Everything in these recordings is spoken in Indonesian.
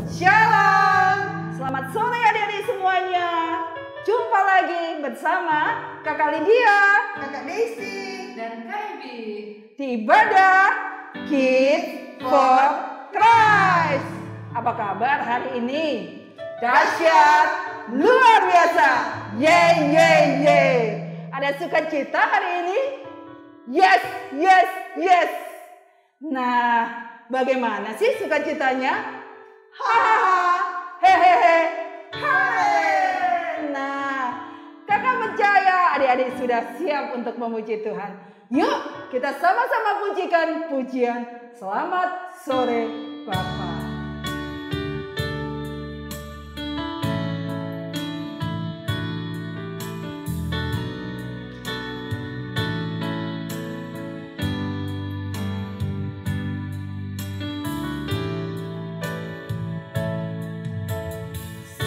Shalom, selamat sore adik-adik semuanya. Jumpa lagi bersama Kakak Lydia, Kakak Daisy, dan Kak Ebi di ibadah Kids for Christ. Apa kabar hari ini? Dahsyat, luar biasa. Yeay, yeay, yeay. Ada sukacita hari ini? Yes, yes, yes. Nah, bagaimana sih sukacitanya? Hahaha, hehehe, hai. Nah, kakak percaya adik-adik sudah siap untuk memuji Tuhan. Yuk, kita sama-sama pujikan pujian Selamat Sore Bapa.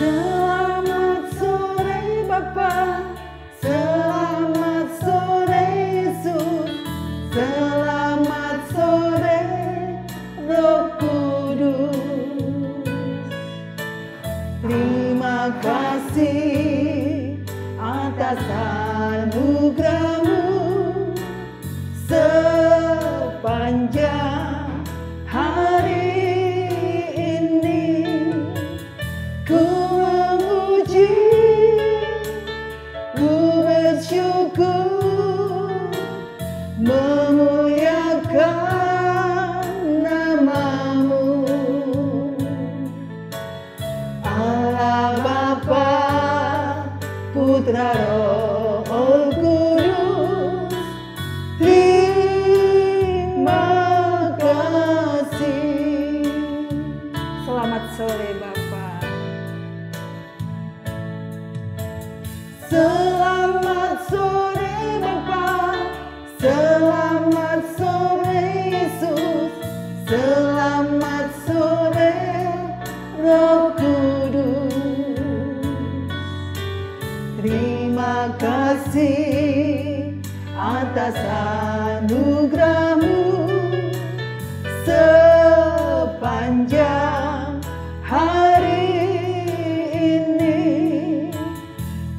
Selamat sore Bapa, selamat sore Yesus, selamat sore Roh Kudus. Terima kasih atas anugerah-Mu sepanjang hari ini. Ku memuji, ku bersyukur, memuliakan nama-Mu. Allah Bapa, Putra Roh Kudus, terima kasih. Selamat sore Bapak. Selamat sore Bapa, selamat sore Yesus, selamat sore Roh Kudus. Terima kasih atas anugerah-Mu sepanjang hari ini.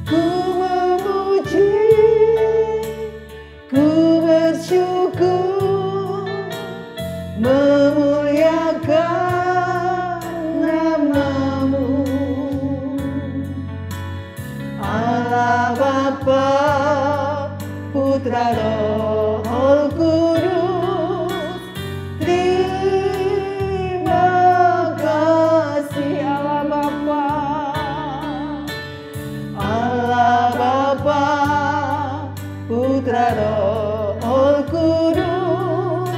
Ku memuji, ku bersyukur, memuliakan nama-Mu. Allah Bapa, Putra Roh Kudus, terima kasih Allah Bapa. Allah Bapa, Putra Roh Kudus,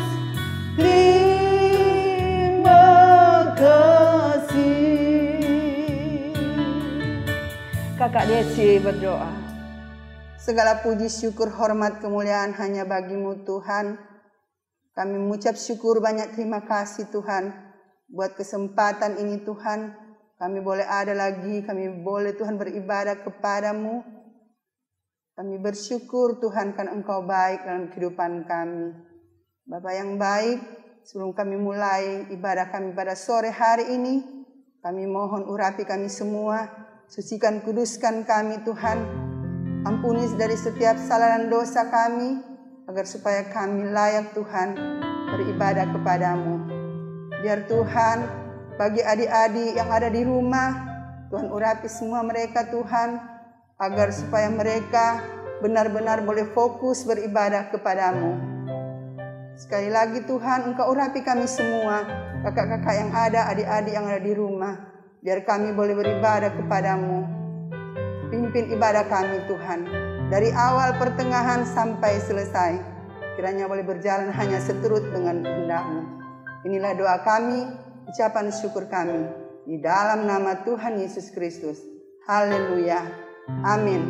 terima kasih. Kakak Desi berdoa. Segala puji, syukur, hormat, kemuliaan hanya bagi-Mu Tuhan. Kami mengucap syukur, banyak terima kasih Tuhan buat kesempatan ini Tuhan. Kami boleh ada lagi, kami boleh Tuhan beribadah kepada-Mu. Kami bersyukur Tuhan karena Engkau baik dalam kehidupan kami. Bapa yang baik, sebelum kami mulai ibadah kami pada sore hari ini, kami mohon urapi kami semua, sucikan kuduskan kami Tuhan. Ampuni dari setiap salah dan dosa kami, agar supaya kami layak Tuhan beribadah kepada-Mu. Biar Tuhan, bagi adik-adik yang ada di rumah, Tuhan urapi semua mereka Tuhan, agar supaya mereka benar-benar boleh fokus beribadah kepada-Mu. Sekali lagi Tuhan, Engkau urapi kami semua, kakak-kakak yang ada, adik-adik yang ada di rumah, biar kami boleh beribadah kepada-Mu. Pimpin ibadah kami Tuhan, dari awal pertengahan sampai selesai. Kiranya boleh berjalan hanya seturut dengan kehendak-Mu. Inilah doa kami, ucapan syukur kami. Di dalam nama Tuhan Yesus Kristus. Haleluya. Amin.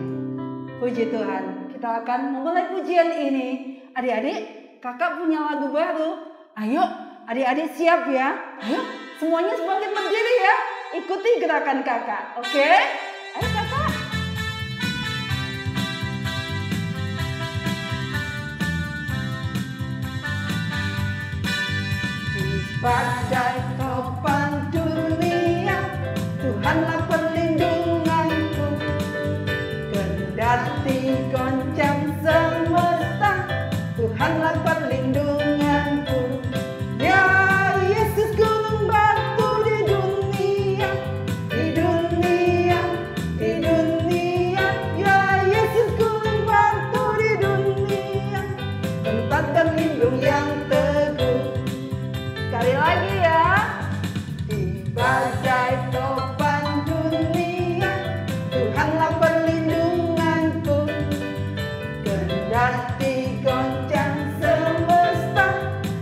Puji Tuhan, kita akan memulai pujian ini. Adik-adik, kakak punya lagu baru. Ayo, adik-adik siap ya. Ayo, semuanya bangkit berdiri ya. Ikuti gerakan kakak, oke? Ayo kakak. Badai topan dunia Tuhanlah perlindunganku. Ya Yesus gunung batu di dunia, di dunia, di dunia. Ya Yesus gunung batu di dunia, tempat berlindung yang teguh. Sekali lagi ya. Di badai topan dunia, Tuhanlah perlindunganku. Kendati goncang semesta,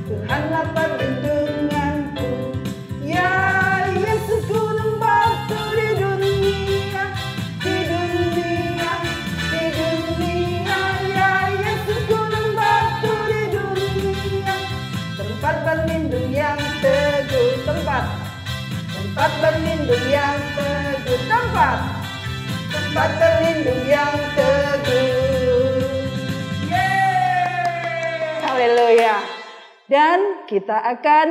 Tuhanlah perlindunganku. Ya Yesus gunung batu di dunia, di dunia, di dunia. Ya Yesus gunung batu di dunia, tempat berlindung yang teguh. Tempat berlindung yang teguh. Tempat berlindung yang teguh. Yeay! Haleluya. Dan kita akan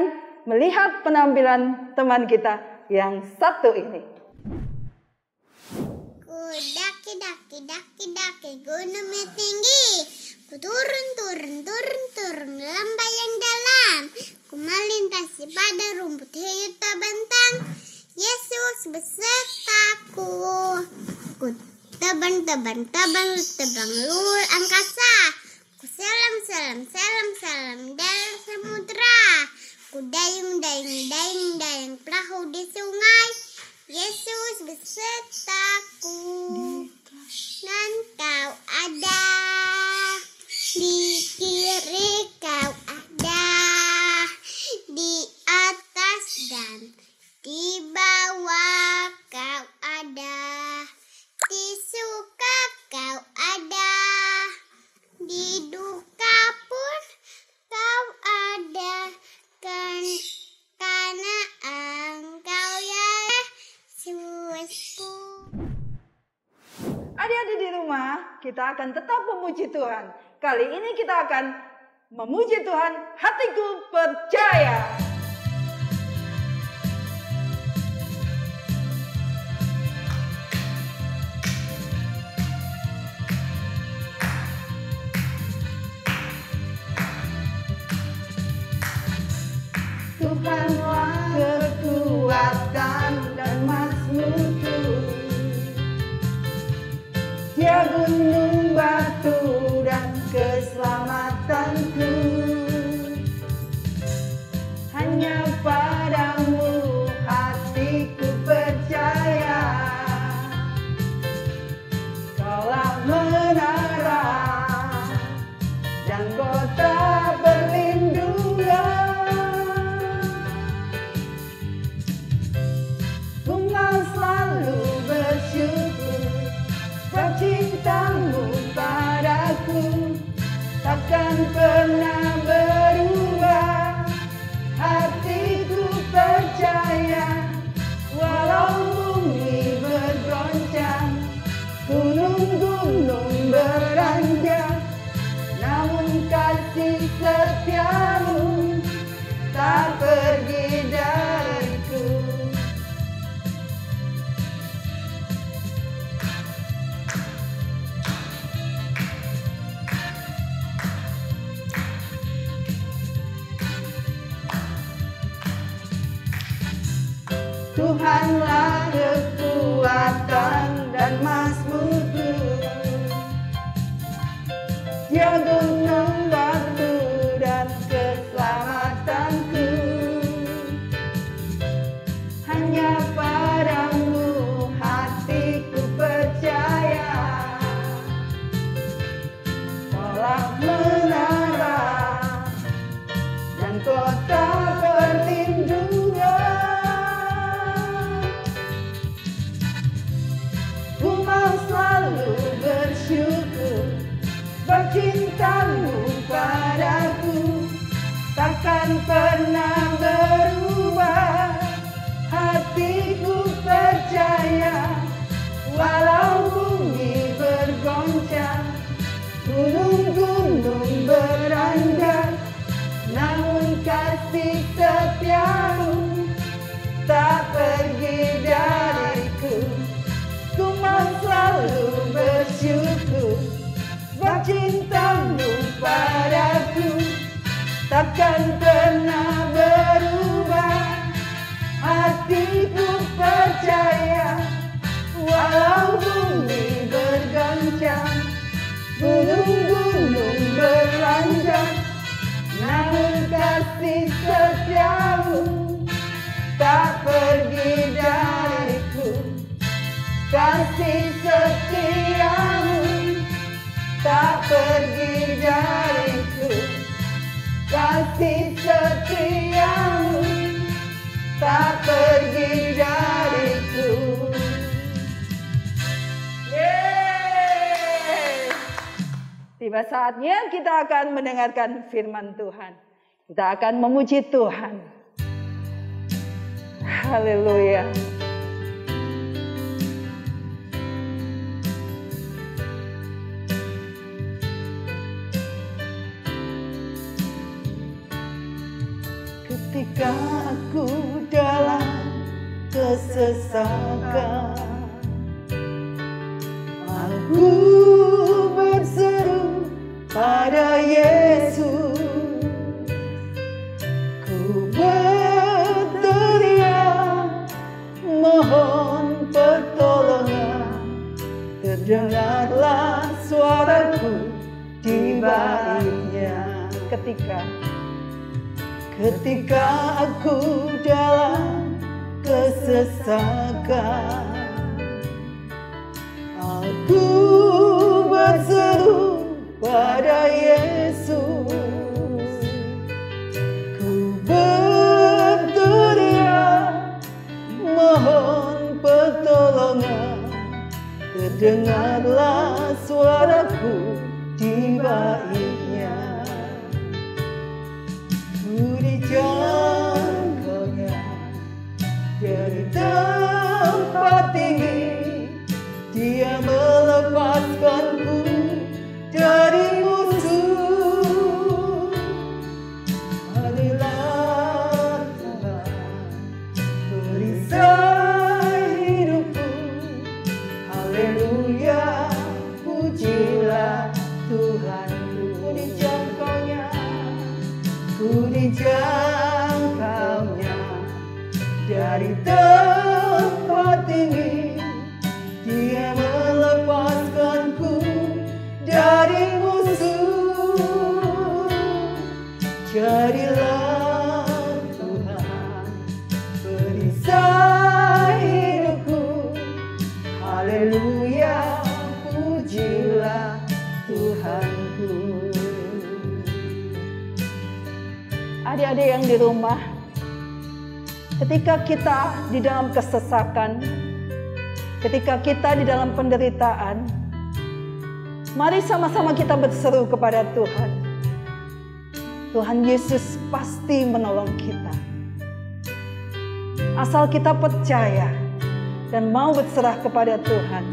melihat penampilan teman kita yang satu ini. Daki daki daki daki gunungnya tinggi, ku turun turun turun turun lembah yang dalam, ku melintasi pada rumput hijau terbentang. Yesus besertaku, ku terbang terbang terbang terbang luar angkasa, ku selam selam selam selam dalam samudra, ku dayung dayung dayung dayung perahu di sungai. Yesus besertaku, dan kau ada di kiri, kau ada di atas dan di bawah, kau ada di suka, kau ada di duka pun, kau ada karena engkau ya Yesusku. Adik-adik di rumah, kita akan tetap memuji Tuhan. Kali ini kita akan memuji Tuhan, hatiku percaya. Tuhanlah kekuatan dan mazmurku, Dia gunung batu dan keselamatanku. Hanya padamu hatiku percaya, Kaulah menara dan kota perlindungan. Ku mau selalu bersyukur cintamu padaku, takkan pernah berubah. Hatiku percaya, walau bumi bergoncang, gunung-gunung beranjak, namun kasih setiamu tak pergi dariku. Tuhanlah kekuatan dan mazmurku, Dia gunung batu dan keselamatanku. Hanya padamu hatiku percaya, Kaulah menara dan kota perlindungan. Selalu bersyukur cintamu padaku, takkan pernah berubah. Hatiku percaya, walau bumi bergoncang, gunung-gunung beranjak, namun kasih setiamu tak pergi dariku. Ku mau selalu bersyukur cintamu padaku, takkan pernah berubah. Hatiku percaya, walau bumi bergoncang, gunung-gunung berlanjang, namun kasih setiamu tak pergi dariku. Kasih setiamu tak pergi dariku. Kasih setiamu tak pergi dariku. Yeay. Tiba saatnya kita akan mendengarkan firman Tuhan. Kita akan memuji Tuhan. Haleluya. Ketika aku dalam kesesakan, aku berseru pada Yesus. Ku berteriak mohon pertolongan, terdengarlah suaraku di baiknya. Ketika aku dalam kesesakan, aku berseru pada Yesus. Ku berteriak mohon pertolongan, terdengarlah suaraku di baiknya. Ku dijangkaunya dari tempat tinggi, Dia melepaskanku dari musuh. Marilah Tuhan perisai hidupku. Haleluya, pujilah Tuhanku. Ku dijangkaunya dari tempat tinggi, Dia melepaskanku dari musuh. Jadilah Tuhan perisai hidupku. Haleluya, pujilah Tuhanku. Adik-adik yang di rumah, ketika kita di dalam kesesakan, ketika kita di dalam penderitaan, mari sama-sama kita berseru kepada Tuhan. Tuhan Yesus pasti menolong kita. Asal kita percaya dan mau berserah kepada Tuhan,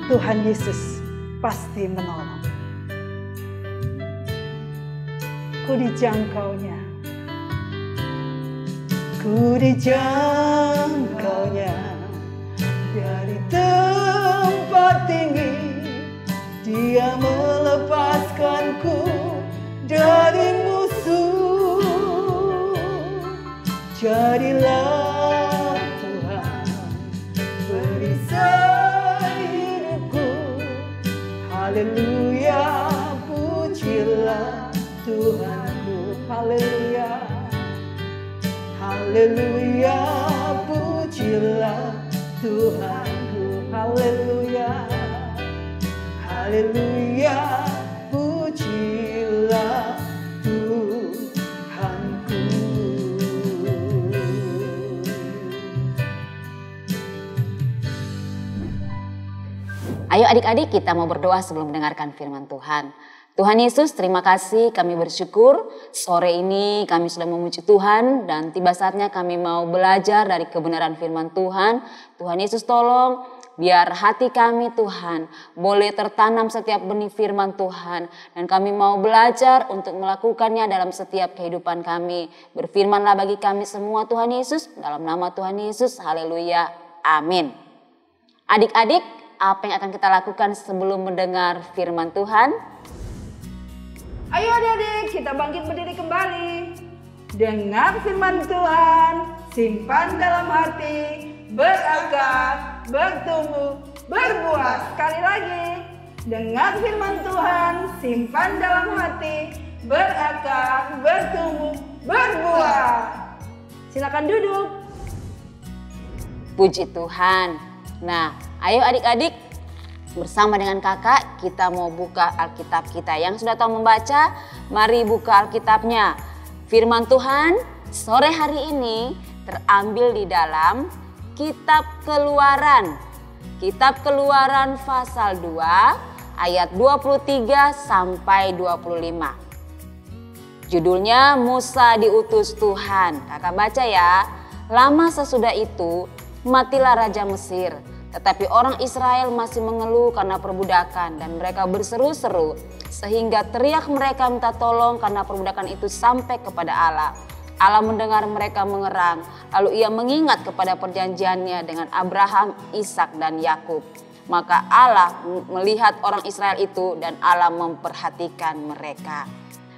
Tuhan Yesus pasti menolong. Ku dijangkaunya. Ku dijangkaunya dari tempat tinggi, Dia melepaskanku dari musuh. Jadilah Tuhan perisai hidupku. Haleluya, pujilah Tuhanku. Haleluya. Haleluya, pujilah Tuhanku. Haleluya. Haleluya, pujilah Tuhanku. Ayo adik-adik, kita mau berdoa sebelum mendengarkan firman Tuhan. Tuhan Yesus, terima kasih, kami bersyukur sore ini kami sudah memuji Tuhan dan tiba saatnya kami mau belajar dari kebenaran firman Tuhan. Tuhan Yesus tolong biar hati kami Tuhan boleh tertanam setiap benih firman Tuhan dan kami mau belajar untuk melakukannya dalam setiap kehidupan kami. Berfirmanlah bagi kami semua Tuhan Yesus, dalam nama Tuhan Yesus, haleluya, amin. Adik-adik, apa yang akan kita lakukan sebelum mendengar firman Tuhan? Ayo adik-adik, kita bangkit berdiri kembali. Dengar firman Tuhan, simpan dalam hati, berakar, bertumbuh, berbuah. Sekali lagi, dengar firman Tuhan, simpan dalam hati, berakar, bertumbuh, berbuah. Silakan duduk. Puji Tuhan. Nah, ayo adik-adik, bersama dengan kakak kita mau buka Alkitab kita. Yang sudah tahu membaca, mari buka Alkitabnya. Firman Tuhan sore hari ini terambil di dalam Kitab Keluaran. Kitab Keluaran pasal 2 ayat 23 sampai 25. Judulnya Musa diutus Tuhan. Kakak baca ya. Lama sesudah itu matilah Raja Mesir. Tetapi orang Israel masih mengeluh karena perbudakan dan mereka berseru-seru sehingga teriak mereka minta tolong karena perbudakan itu sampai kepada Allah. Allah mendengar mereka mengerang, lalu ia mengingat kepada perjanjiannya dengan Abraham, Ishak dan Yakub. Maka Allah melihat orang Israel itu dan Allah memperhatikan mereka.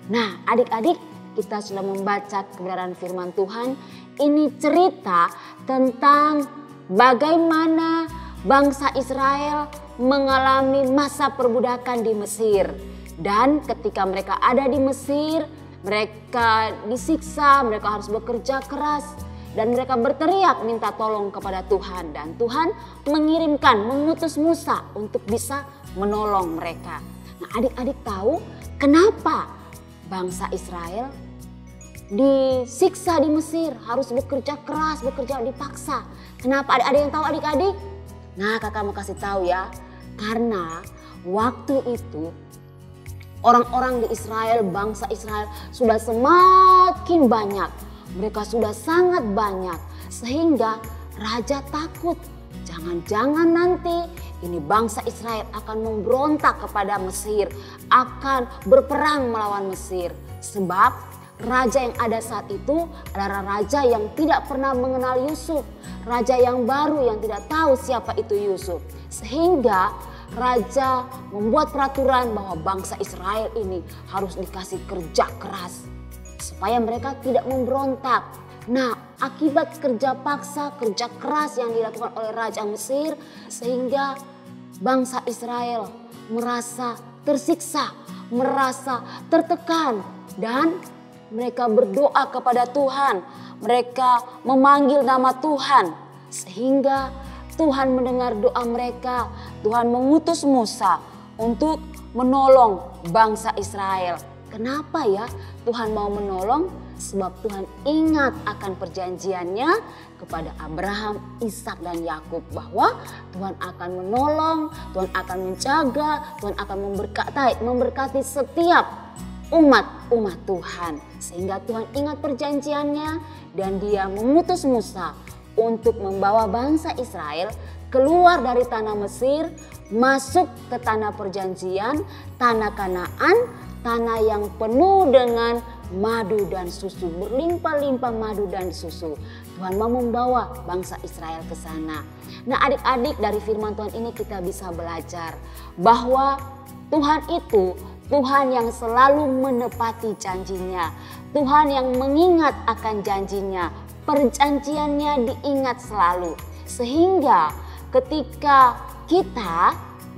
Nah, adik-adik, kita sudah membaca kebenaran firman Tuhan. Ini cerita tentang bagaimana bangsa Israel mengalami masa perbudakan di Mesir. Dan ketika mereka ada di Mesir, mereka disiksa, mereka harus bekerja keras. Dan mereka berteriak minta tolong kepada Tuhan. Dan Tuhan mengutus Musa untuk bisa menolong mereka. Nah, adik-adik tahu kenapa bangsa Israel disiksa di Mesir, harus bekerja keras, bekerja dipaksa. Kenapa? Ada yang tahu adik-adik? Nah, kakak mau kasih tahu ya. Karena waktu itu orang-orang di Israel, bangsa Israel sudah semakin banyak. Mereka sudah sangat banyak sehingga raja takut. Jangan-jangan nanti ini bangsa Israel akan memberontak kepada Mesir, akan berperang melawan Mesir. Sebab raja yang ada saat itu adalah raja yang tidak pernah mengenal Yusuf. Raja yang baru yang tidak tahu siapa itu Yusuf. Sehingga raja membuat peraturan bahwa bangsa Israel ini harus dikasih kerja keras supaya mereka tidak memberontak. Nah, akibat kerja paksa, kerja keras yang dilakukan oleh Raja Mesir, sehingga bangsa Israel merasa tersiksa, merasa tertekan, dan mereka berdoa kepada Tuhan. Mereka memanggil nama Tuhan, sehingga Tuhan mendengar doa mereka. Tuhan mengutus Musa untuk menolong bangsa Israel. Kenapa ya Tuhan mau menolong? Sebab Tuhan ingat akan perjanjiannya kepada Abraham, Ishak dan Yakub, bahwa Tuhan akan menolong, Tuhan akan menjaga, Tuhan akan memberkati setiap umat Tuhan. Sehingga Tuhan ingat perjanjiannya dan dia mengutus Musa untuk membawa bangsa Israel keluar dari tanah Mesir, masuk ke tanah perjanjian, tanah Kanaan, tanah yang penuh dengan madu dan susu, berlimpah-limpah madu dan susu. Tuhan mau membawa bangsa Israel ke sana. Nah, adik-adik, dari firman Tuhan ini kita bisa belajar bahwa Tuhan itu Tuhan yang selalu menepati janjinya. Tuhan yang mengingat akan janjinya. Perjanjiannya diingat selalu. Sehingga ketika kita,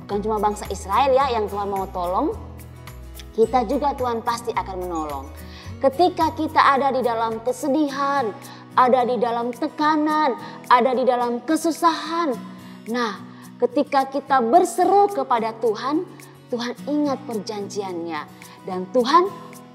bukan cuma bangsa Israel ya yang Tuhan mau tolong, kita juga Tuhan pasti akan menolong. Ketika kita ada di dalam kesedihan, ada di dalam tekanan, ada di dalam kesusahan. Nah, ketika kita berseru kepada Tuhan, Tuhan ingat perjanjiannya dan Tuhan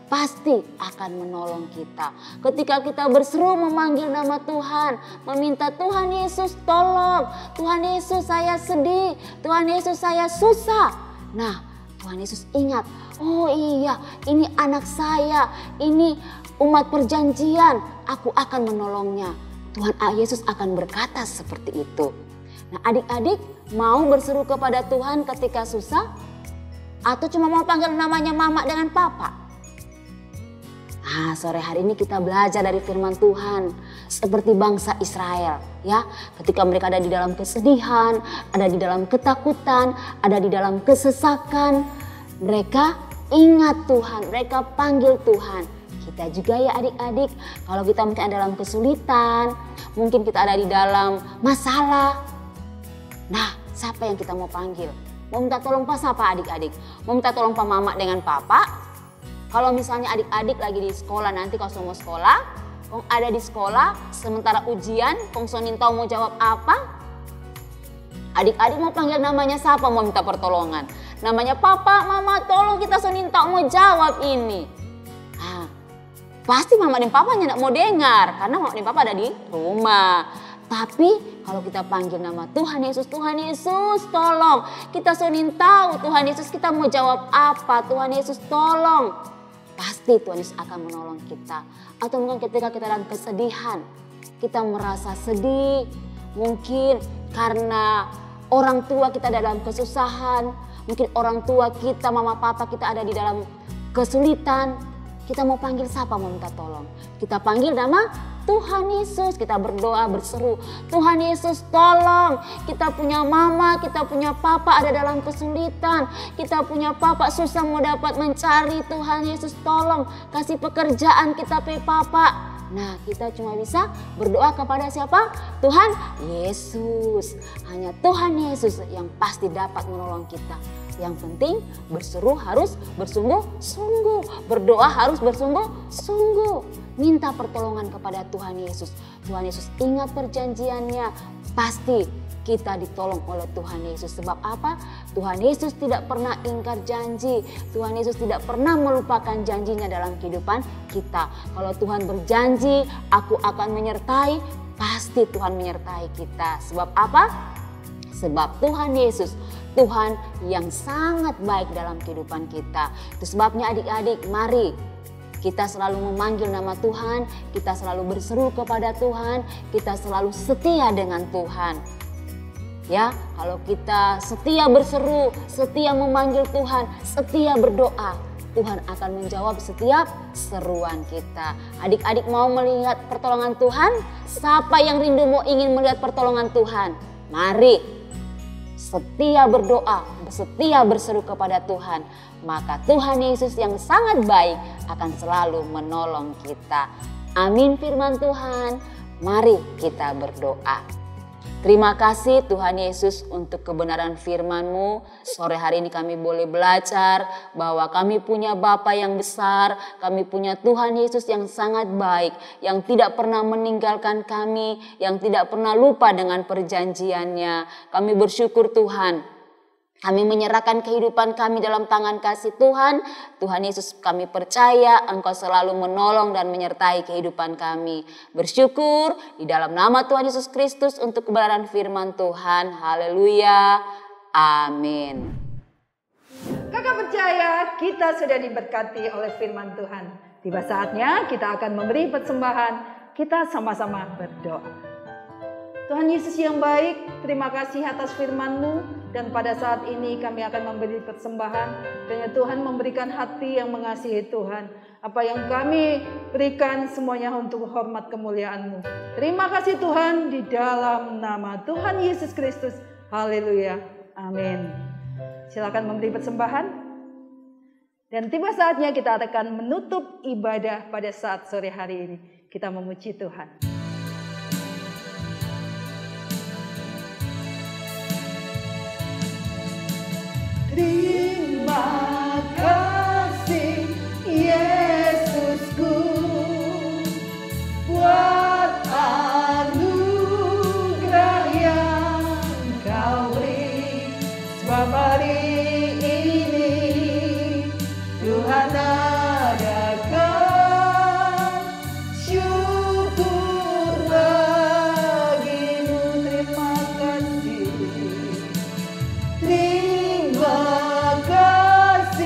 pasti akan menolong kita. Ketika kita berseru memanggil nama Tuhan, meminta Tuhan Yesus tolong, Tuhan Yesus saya sedih, Tuhan Yesus saya susah. Nah, Tuhan Yesus ingat, oh iya ini anak saya, ini umat perjanjian, aku akan menolongnya. Tuhan Yesus akan berkata seperti itu. Nah, adik-adik mau berseru kepada Tuhan ketika susah? Atau cuma mau panggil namanya mama dengan papa? Nah, sore hari ini kita belajar dari firman Tuhan seperti bangsa Israel ya. Ketika mereka ada di dalam kesedihan, ada di dalam ketakutan, ada di dalam kesesakan, mereka ingat Tuhan, mereka panggil Tuhan. Kita juga ya adik-adik, kalau kita mungkin ada dalam kesulitan, mungkin kita ada di dalam masalah. Nah, siapa yang kita mau panggil? Mau minta tolong Pak siapa adik-adik? Mau minta tolong Pak Mama dengan Papa? Kalau misalnya adik-adik lagi di sekolah nanti kalau semua sekolah, kong ada di sekolah sementara ujian, kong sonin tahu mau jawab apa? Adik-adik mau panggil namanya siapa mau minta pertolongan? Namanya Papa, Mama tolong kita sonin tahu mau jawab ini. Nah, pasti Mama dan Papa tidak mau dengar karena Mama dan Papa ada di rumah. Tapi kalau kita panggil nama Tuhan Yesus tolong. Kita sonin tahu Tuhan Yesus kita mau jawab apa, Tuhan Yesus tolong. Pasti Tuhan Yesus akan menolong kita. Atau mungkin ketika kita dalam kesedihan, kita merasa sedih. Mungkin karena orang tua kita dalam kesusahan. Mungkin orang tua kita, mama papa kita ada di dalam kesulitan. Kita mau panggil siapa mau minta tolong? Kita panggil nama Tuhan Yesus, kita berdoa berseru, Tuhan Yesus tolong, kita punya mama, kita punya papa ada dalam kesulitan, kita punya papa susah mau dapat mencari, Tuhan Yesus tolong, kasih pekerjaan kita pe papa. Nah kita cuma bisa berdoa kepada siapa? Tuhan Yesus, hanya Tuhan Yesus yang pasti dapat menolong kita. Yang penting berseru harus bersungguh-sungguh, berdoa harus bersungguh-sungguh. Minta pertolongan kepada Tuhan Yesus. Tuhan Yesus ingat perjanjiannya. Pasti kita ditolong oleh Tuhan Yesus. Sebab apa? Tuhan Yesus tidak pernah ingkar janji. Tuhan Yesus tidak pernah melupakan janjinya dalam kehidupan kita. Kalau Tuhan berjanji, aku akan menyertai. Pasti Tuhan menyertai kita. Sebab apa? Sebab Tuhan Yesus, Tuhan yang sangat baik dalam kehidupan kita. Itu sebabnya adik-adik, mari kita selalu memanggil nama Tuhan, kita selalu berseru kepada Tuhan, kita selalu setia dengan Tuhan. Ya, kalau kita setia berseru, setia memanggil Tuhan, setia berdoa, Tuhan akan menjawab setiap seruan kita. Adik-adik mau melihat pertolongan Tuhan? Siapa yang rindu mau ingin melihat pertolongan Tuhan? Mari setia berdoa, setia berseru kepada Tuhan, maka Tuhan Yesus yang sangat baik akan selalu menolong kita. Amin firman Tuhan. Mari kita berdoa. Terima kasih Tuhan Yesus untuk kebenaran firman-Mu. Sore hari ini kami boleh belajar bahwa kami punya Bapa yang besar. Kami punya Tuhan Yesus yang sangat baik. Yang tidak pernah meninggalkan kami. Yang tidak pernah lupa dengan perjanjiannya. Kami bersyukur Tuhan. Kami menyerahkan kehidupan kami dalam tangan kasih Tuhan. Tuhan Yesus kami percaya Engkau selalu menolong dan menyertai kehidupan kami. Bersyukur di dalam nama Tuhan Yesus Kristus untuk kebenaran firman Tuhan. Haleluya. Amin. Kakak percaya kita sudah diberkati oleh firman Tuhan. Tiba saatnya kita akan memberi persembahan. Kita sama-sama berdoa. Tuhan Yesus yang baik, terima kasih atas firman-Mu. Dan pada saat ini kami akan memberi persembahan. Dan Tuhan memberikan hati yang mengasihi Tuhan. Apa yang kami berikan semuanya untuk hormat kemuliaan-Mu. Terima kasih Tuhan di dalam nama Tuhan Yesus Kristus. Haleluya. Amin. Silakan memberi persembahan. Dan tiba saatnya kita akan menutup ibadah pada saat sore hari ini. Kita memuji Tuhan. Terima kasih Yesusku buat anugerah yang Kau beri. Sebab hari ini Tuhan adakan syukur bagimu. Terima kasih. Terima kasih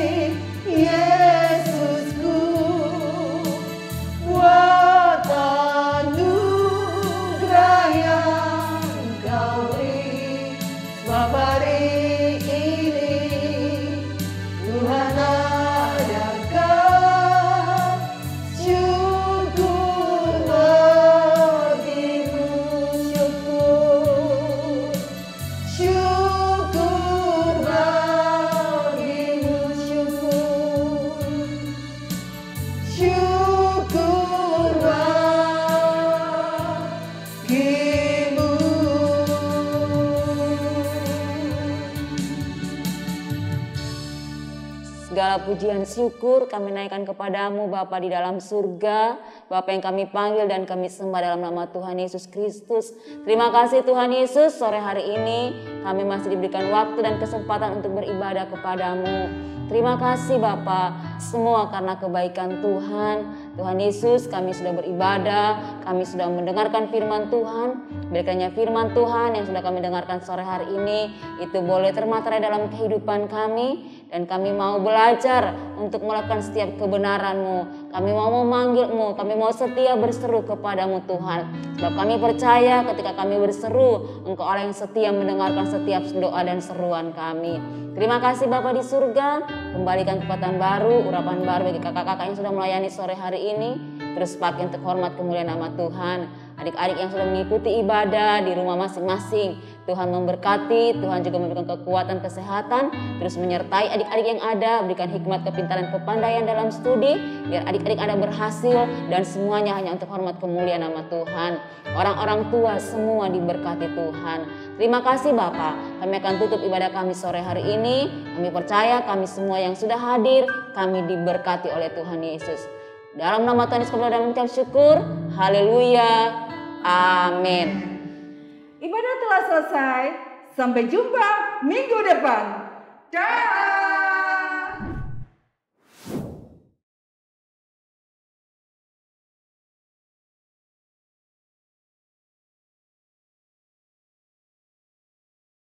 segala pujian syukur kami naikkan kepadamu Bapa di dalam surga, Bapa yang kami panggil dan kami sembah dalam nama Tuhan Yesus Kristus. Terima kasih Tuhan Yesus, sore hari ini kami masih diberikan waktu dan kesempatan untuk beribadah kepadamu. Terima kasih Bapa, semua karena kebaikan Tuhan. Tuhan Yesus, kami sudah beribadah, kami sudah mendengarkan firman Tuhan. Berkatnya firman Tuhan yang sudah kami dengarkan sore hari ini, itu boleh termaterai dalam kehidupan kami. Dan kami mau belajar untuk melakukan setiap kebenaran-Mu. Kami mau memanggil-Mu, kami mau setia berseru kepadamu Tuhan. Sebab kami percaya ketika kami berseru, Engkau Allah yang setia mendengarkan setiap doa dan seruan kami. Terima kasih Bapa di surga, kembalikan kekuatan baru, urapan baru bagi kakak-kakak yang sudah melayani sore hari ini. Terus pakai untuk hormat kemuliaan nama Tuhan. Adik-adik yang sudah mengikuti ibadah di rumah masing-masing, Tuhan memberkati, Tuhan juga memberikan kekuatan, kesehatan, terus menyertai adik-adik yang ada, berikan hikmat, kepintaran, kepandaian dalam studi, biar adik-adik ada berhasil dan semuanya hanya untuk hormat kemuliaan nama Tuhan. Orang-orang tua semua diberkati Tuhan. Terima kasih Bapak, kami akan tutup ibadah kami sore hari ini. Kami percaya kami semua yang sudah hadir, kami diberkati oleh Tuhan Yesus. Dalam nama Tuhan Yesus kami berdoa dan mengucap syukur. Haleluya. Amin. Ibadah telah selesai. Sampai jumpa minggu depan. Dah.